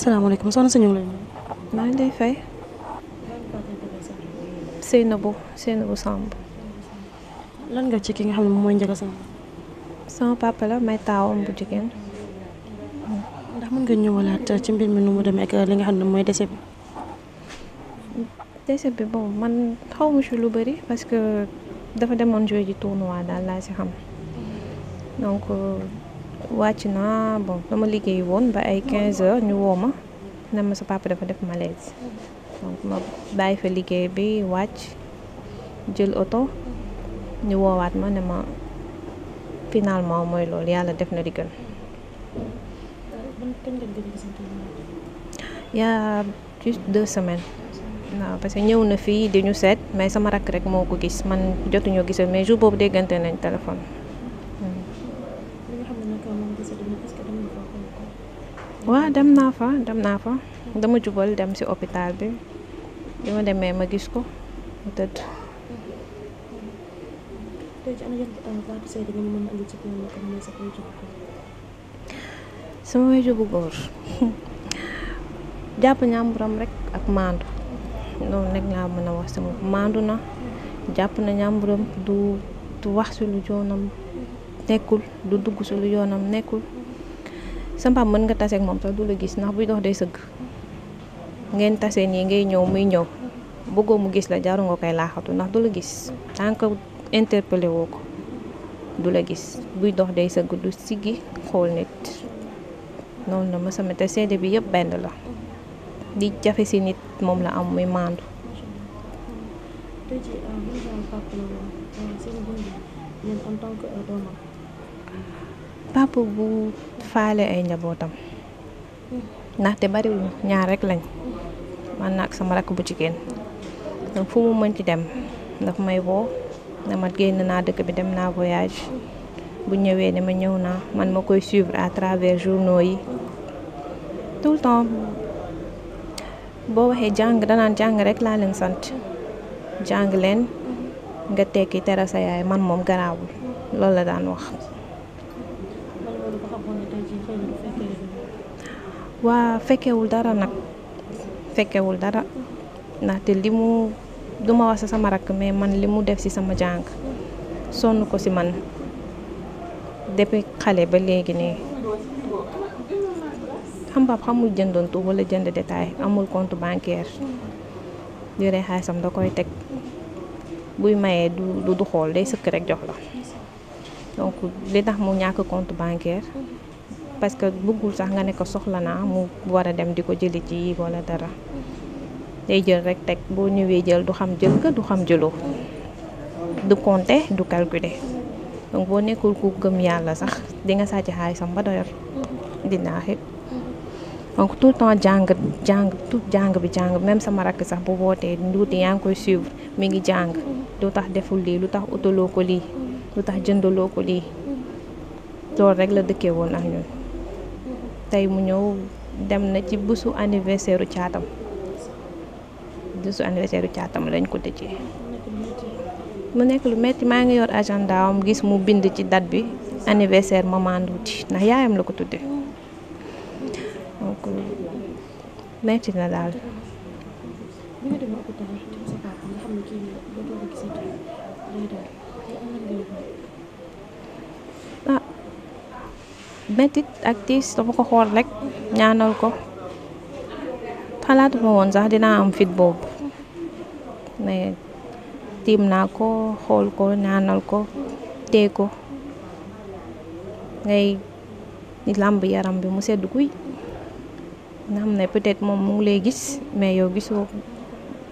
salaamaaleykum soxna si ñu ngi lay nuyu. maa ngi lay fay. Seynabou Samb. lan nga ci ki nga xam ne moom mooy Ndiaga Samb. sama papa la may taawam bu jigéen. ndax mën nga ñëwalaat ci mbir mi nu mu demee ak li nga xam ne mooy décès bi. décès bi bon man xaw ma ci lu bëri parce que dafa demoon jouer ji tournoi daal laa ci xam donc wàcc naa bon dama liggéey woon ba ay 15 heures ñu woo ma ne ma sa papa dafa def malaise donc ma bàyyi fa liggéey bi wàcc jël oto ñu woowaat ma ne ma finalement mooy loolu yàlla def na di gën. y a juste 2 semaines. waaw parce que ñëw na fii di ñu seet mais sama rakk rek moo ko gis man jotuñoo gisal mais jour boobu déggante nañ téléphone. waaw dem naa fa dama jubal dem ci hôpital bi bi ma demee ma gis ko mu tëdd. sama waajur bu góor jàpp ñàmburam rek ak maandu loolu rek laa mën a wax sama maandu na jàpp na ñàmburam du wax ci lu yoonam nekkul du dugg ci lu yoonam nekkul. sa mbaam mën nga taseeg moom sax du la gis ndax buy dox day sëgg ngeen tase nii ngay ñëw muy ñëw bëggoo mu gis la jaru nga koy laaxatu ndax du la gis tant que interpellé woo ko du la gis buy dox day sëgg du siggi xool nit noonu la ma sama te seede bi yëpp benn la di jafe ci nit moom la am muy maandu. papa bu faale ay njabootam ndaxte bariwuñ ñaar rek lañ man nag sama rakk bu jigéen donc fu mu mënti dem daf may woo ne ma génn naa dëkk bi dem naa voyage bu ñëwee ne ma ñëw naa man ma koy suivre à travers journaux yi tout le temps boo waxee jàng danaan jàng rek laa leen sant jàng leen nga tekki tere sa yaay man moom garaawul loolu la daan wax. waa fekkewul dara nag fekkewul dara ndaxte li mu duma wax sa sama rakk mais man li mu def ci sama jàng sonn ko ci man depuis xale ba léegi nii xam-xam xamul jëndoontu wala jënd détail amul compte bancaire yore xaalisam da koy teg buy mayee du xool day sëkk rek jox la donc li tax mu ñàkk compte bancaire parce que bëggul sax nga ne ko soxla naa mu war a dem di ko jëli ci wala dara day jël rek teg boo ñëwee jël du xam jël ka du xam jëloo du compter du calculer donc boo nekkul ku gëm yàlla sax di nga sàcc xaalisam ba doyal dinaaxi donc tout le temps jàng bi même sama rakk sax bu wootee nduuti yaa ngi koy suivre mi ngi jàng lu tax deful lii lu tax utaloo ko lii lu tax jëndaloo ko lii loolu rek la dëkkee woon ak ñun tey mu ñëw dem na ci bésu anniversaire u caatam lañ ko tëjee mu nekk lu metti maa ngi yor agenda am gis mu bind ci date bi anniversaire maman Nduuti ndax yaayam la ko tudde donc metti na daal. mettit ak tiis dama ko xool rek ñaanal ko xalaatuma woon sax dinaa am fit boobu mais tiim naa ko xool ko ñaanal ko tee ko ngay làmb yaram bi mu sedd guy nga xam ne peut-être moom mu ngi lay gis mais yow gisoo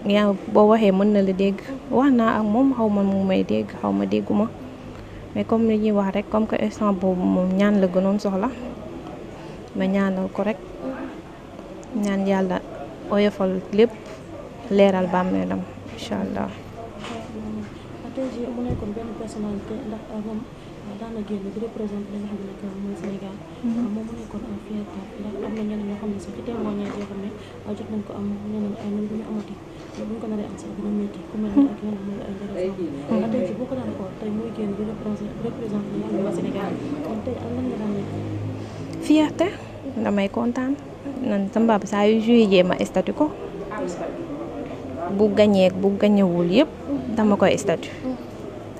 yaa boo waxee mën na la dégg wax naa ak moom xaw ma mu may dégg xaw ma dégguma mais comme li ñuy wax rek comme que instant boobu moom ñaan la gënoon soxla ma ñaanal ko rek ñaan yàlla oyofal lépp leeral bàmmeelam incha allah. tey jii mu nekkoon benn personnalité ndax moom daan na génn di représenté li nga xam ne mooy Sénégal. moom mu nekkoon en fierté ndax am na ñenn ñoo xam ne sax ci témoignage yoo xam ne jot nañ ko am ñeneen ay ñun bu ñu amati bu ñu ko naree am sax dina métti ku mel ne ak yeneen mooy ay njëriñ. tey jii boo ko daan xool tey muy génn di représenté li nga xam ne mooy Sénégal kon tey lan nga daan nekk. fierté damay kontaan nan sama papa saa yu joué jee ma statut ko bu gañee bu gañewul yëpp dama koy statut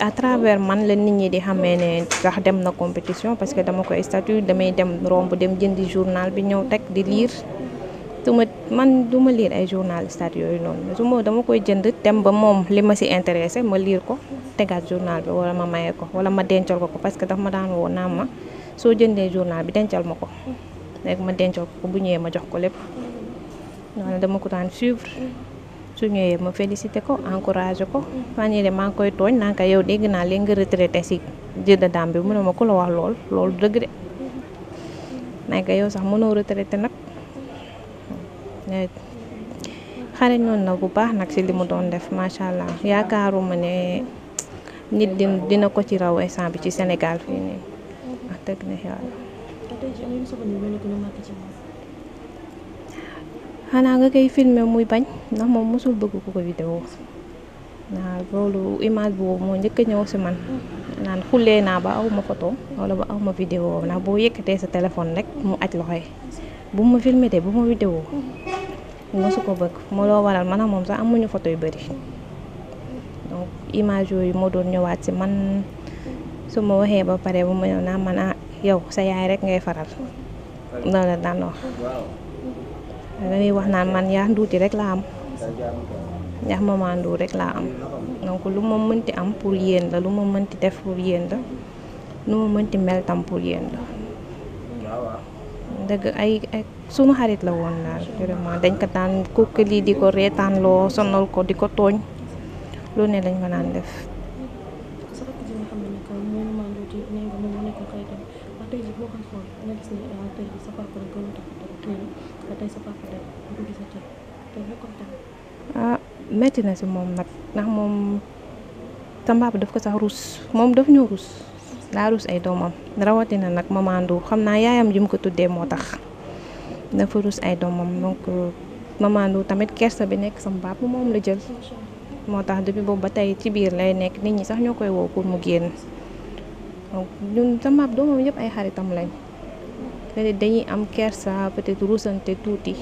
à travers man la nit ñi di xamee ne sax dem na compétition parce que dama koy statut damay dem romb dem jëndi journal bi ñëw teg di lire man du ma lire ay journal statut yooyu noonu dama koy jënd dem ba moom li ma si intéressé ma lire ko tegaat journal bi wala ma maye ko wala ma dencal ko parce que daf ma daan woo naa ma soo jëndee journal bi dencal ma ko léegi ma dencal ko bu ñëwee ma jox ko lépp noonu dama ko daan suivre su ñëwee ma félicité ko encouragé ko fan yii de maa ngi koy tooñ naa ko yow dégg naa léegi nga retraité si jeu de dame bi mu ne ma ku la wax loolu dëgg de naa ko yow sax mënoo retraité nag xare noonu na bu baax nag si li mu doon def macha allah yaakaaruma ne nit dina ko ci raw instant bi ci Sénégal fii nii wax dëgg ne yàlla. xanaa nga koy filmer muy bañ ndax moom mosul bëgg ko vidéo waaw loolu image boobu moo njëkk a ñëw si man naan xullee naa ba aw ma photo wala ba aw ma vidéo ndax boo yëkkatee sa téléphone rek mu aj loxo yi bu ma filmé de bu ma vidéo mosu ko bëgg moo loo waral man ak moom sax amuñu photo yu bëri donc image yooyu moo doon ñëwaat si man su ma waxee ba pare bu ma ñëw naa man yow sa yaay rek ngay faral loolu la daan wax dañuy wax naan man yaa nduuti rek laa am yaa maman ndu rek laa am donc lu ma mënti am pour yéen la lu ma mënti def pour yéen la lu ma mënti mel tam pour yéen la dëgg ay sunu xarit la woon daal vraiment dañ ko daan kooku lii di ko reetaan loo sonal ko di ko tooñ lu ne lañ ko daan def. metti na si moom nag ndax moom sama papa daf ko sax rus moom daf ñu rus daa rus ay doomam rawatina nag maman Ndour xam naa yaayam ji mu ko tuddee moo tax dafa rus ay doomam donc maman Ndour tamit kersa bi nekk sama papa moom la jël moo tax depuis boobu ba tey ci biir lay nekk nit ñi sax ñoo koy woo pour mu génn donc ñun sama papa doomam yëpp ay xaritam lañ peut-être dañuy am kersa peut-être rusante tuuti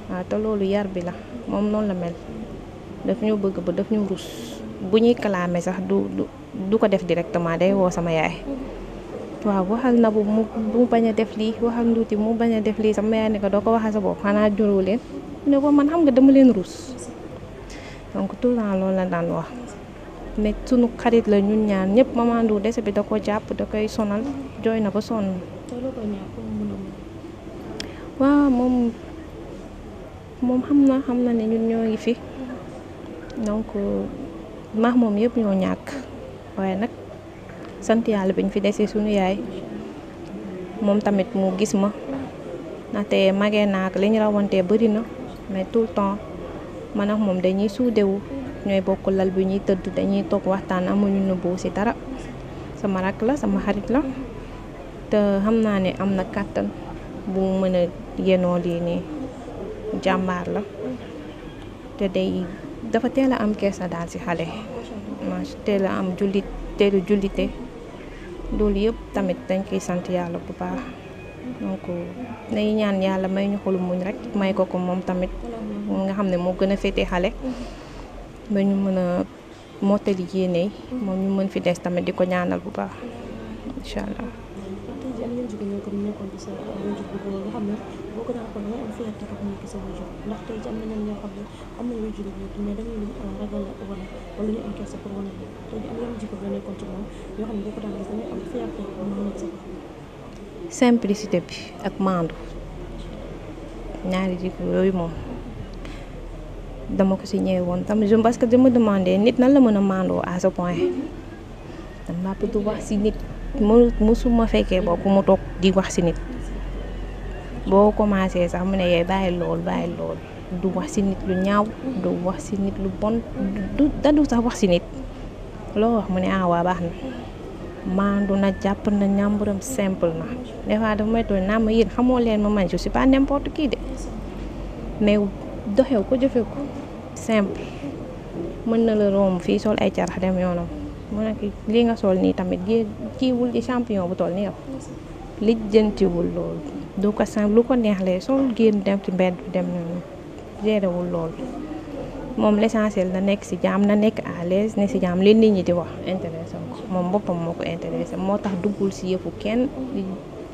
waaw te loolu yar bi la moom noonu la mel daf ñu bëgg ba daf ñu rus bu ñuy kalaame sax du ko def directement day woo sama yaay waaw waxal na bu mu bañ a def lii waxal nduuti mu bañ a def lii sama yaay ne ko doo ko waxal sa bopp xanaa juroo leen ne ko man xam nga dama leen rus donc tout le temps loolu la daan wax mais sunu xarit la ñun ñaan ñëpp maman Ndour dese bi da ko jàpp da koy sonal jooy na ba sonn waaw moom xam na ne ñun ñoo ngi fi donc maax moom yëpp ñoo ñàkk waaye nag sant yàlla bi ñu fi desee suñu yaay moom tamit mu gis ma ndaxte magee naa ak li ñu rawantee bëri na mais tout le temps man ak moom dañuy suudewu ñooy bokk lal bi ñuy tëdd dañuy toog waxtaan amuñu nëbbu ci dara sama rakk la sama xarit la te xam naa ne am na kàttan bu mën a yenoo lii nii jàmbaar la te dafa teel a am kersa daal ci xale ma teel a am teelu jullite loolu yëpp tamit dañ koy sant yàlla bu baax donc nay ñaan yàlla may ñu xolu muñ rek may ko moom tamit nga xam ne moo gën a féete xale ba ñu mën a mottali yéene moom ñu mën fi des tamit di ko ñaanal bu baax incha allah. simplicité bi ak maandu ñaari jikko yooyu moom dama ko si ñëwee woon tam parce que je me demandais nit nan la mën a maandoo à ce point dama bëgg wax si nit musuma fekkee boobu mu toog di wax si nit boo commencé sax mu ne yee bàyyi lool du wax si nit lu ñaaw du wax si nit lu bon du sax wax si nit loo wax mu ne waa baax na maandu na jàpp na ñàmburam simple na des fois dafa may tooñ naa ma yéen xamoo leen ma man je suis pas n'importe qui de mais doxew ko jëfee ko simple mën na la romb fii sol ay carax dem yoonam mu nekk lii nga sol nii tamit kiiwul ci champion bu toll nii yow lijjantiwul loolu du ko sang lu ko neex lay sol génn dem ci mbedd bi dem gérewul loolu moom l'essentiel na nekk ci jàmm na nekk à l'aise ne ci jàmm li nit ñi di wax intéressé ko moom boppam moo ko intéressé moo tax duggul ci yëfu kenn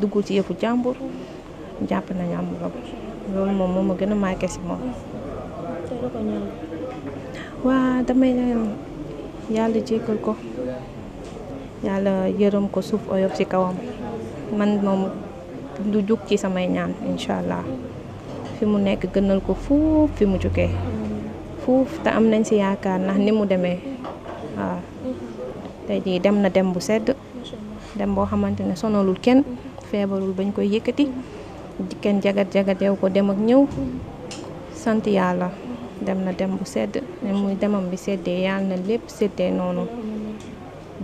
duggul ci yëfu jàmbur jàpp na ñàmburam loolu moom moo ma gën a marqué ci moom. waa damay ñaan yàlla jéggal ko yàlla yërëm ko suuf oyof ci kawam man moom du jug ci samay ñaan incha allah fi mu nekk gënal ko fuuf fi mu jógee fuuf te am nañ ci yaakaar ndax ni mu demee waaw tey jii dem na dem bu sedd dem boo xamante ne sonalul kenn feebarul bañ koy yëkkati kenn jagat-jagateew ko dem ak ñëw sant yàlla dem na dem bu sedd ne muy demam bi seddee yàlla na lépp seddee noonu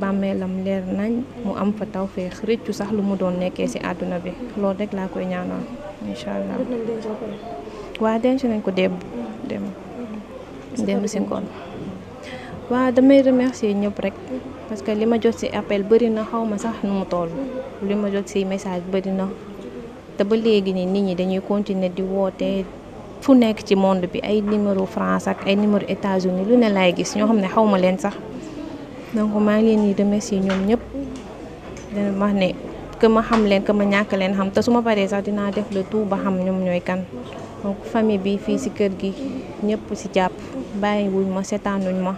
bàmmeelam leer nañ mu am fa tawfeex rëccu sax lu mu doon nekkee ci àdduna bi loolu rek laa koy ñaanal incha allah. waa denc nañ ko démb ci ngoon. waa damay remercier ñëpp rek parce que li ma jot ci appel bari na xaw ma sax nu mu toll li ma jot ci message bari na te ba léegi nii nit ñi dañuy continuer di woote fu nekk ci monde bi ay numéro France ak ay numéro États-Unis lu ne laay gis ñoo xam ne xaw ma leen sax donc maa ngi leen di remercier ñoom ñëpp dana wax ne que ma xam leen que ma ñàkk leen xam te su ma paree sax dinaa def le tout ba xam ñoom ñooy kan donc famille bi fii ci kër gi ñëpp ci jàpp bàyyiwuñ ma seetaanuñ ma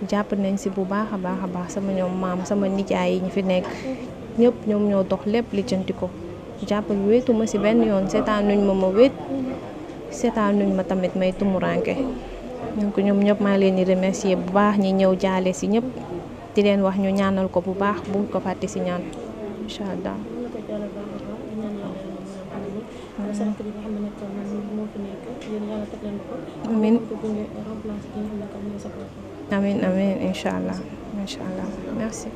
jàpp nañ ci bu baax a baax sama ñoom maam sama nijaay yi ñu fi nekk ñëpp ñoom ñoo dox lépp lijjanti ko jàppal wéetu ma ci benn yoon seetaanuñ ma wéet seetaanuñ ma tamit may tumuranke donc ñoom ñëpp maa leen di remercier bu baax ñi ñëw jaale ci ñëpp di leen wax ñu ñaanal ko bu baax bu ko fàtte ci ñaan incha allah. amiin amiin incha allah merci.